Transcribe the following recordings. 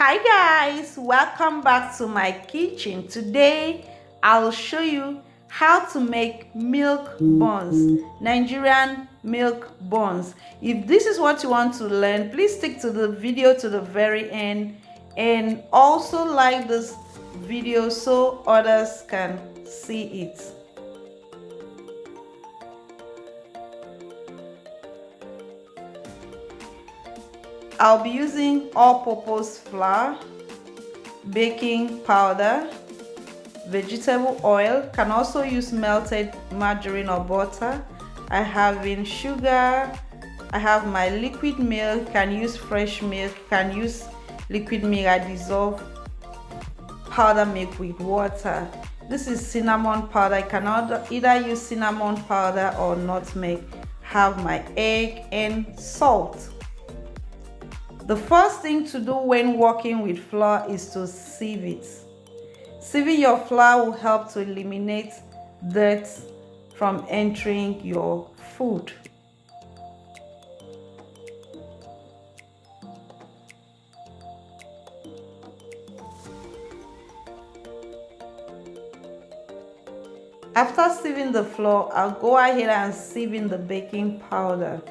Hi guys, welcome back to my kitchen. Today I'll show you how to make milk buns, Nigerian milk buns. If this is what you want to learn, please stick to the video to the very end and also like this video so others can see it. I'll be using all-purpose flour, baking powder, vegetable oil. Can also use melted margarine or butter. I have in sugar. I have my liquid milk. Can use fresh milk. Can use liquid milk. I dissolve powder milk with water. This is cinnamon powder. I can either use cinnamon powder or nutmeg. Have my egg and salt. The first thing to do when working with flour is to sieve it. Sieving your flour will help to eliminate dirt from entering your food. After sieving the flour, I'll go ahead and sieve in the baking powder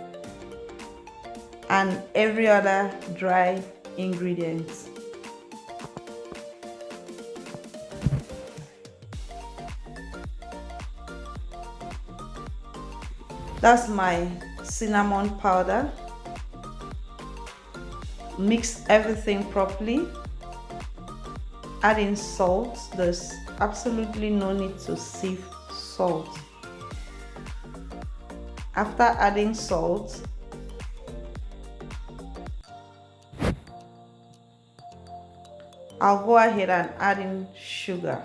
and every other dry ingredients. That's my cinnamon powder. Mix everything properly. Add in salt. There's absolutely no need to sieve salt. After adding salt, I'll go ahead and add in sugar.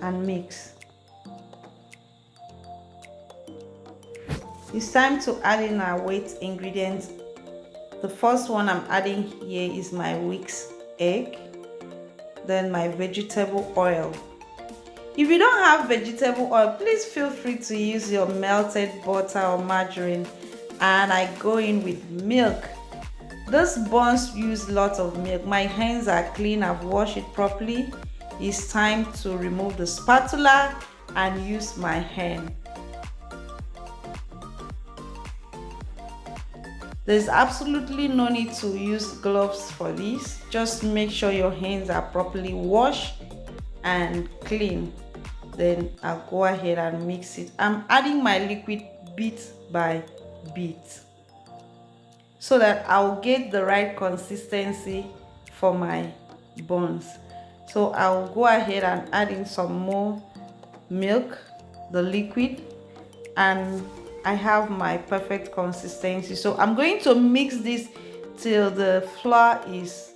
And mix. It's time to add in our wet ingredients. The first one I'm adding here is my week's egg, then my vegetable oil. If you don't have vegetable oil, please feel free to use your melted butter or margarine, and I go in with milk. These buns use lots of milk. My hands are clean, I've washed it properly. It's time to remove the spatula and use my hand. There's absolutely no need to use gloves for this. Just make sure your hands are properly washed and clean. Then I'll go ahead and mix it. I'm adding my liquid bit by bit so that I'll get the right consistency for my buns. So I'll go ahead and add in some more milk, the liquid, and I have my perfect consistency. So I'm going to mix this till the flour is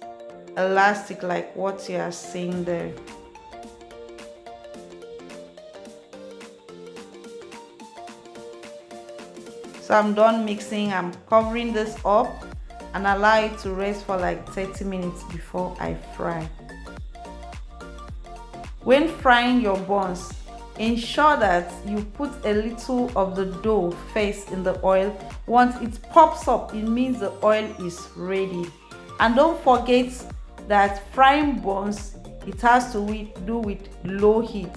elastic like what you are seeing there. So I'm done mixing. I'm covering this up and allow it to rest for like 30 minutes before I fry. When frying your buns, ensure that you put a little of the dough first in the oil. Once it pops up, it means the oil is ready. And don't forget that frying buns, it has to do with low heat.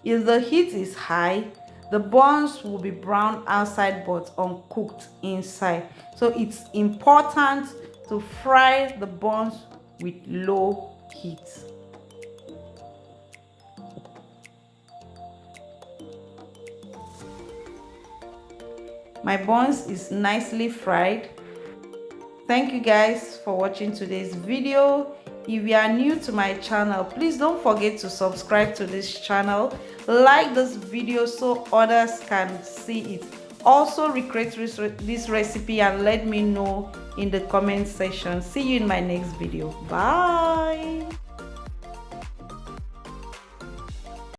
If the heat is high, the buns will be brown outside but uncooked inside. So it's important to fry the buns with low heat. My buns is nicely fried. Thank you guys for watching today's video. If you are new to my channel, please don't forget to subscribe to this channel. Like this video so others can see it. Also recreate this recipe and let me know in the comment section. See you in my next video. Bye.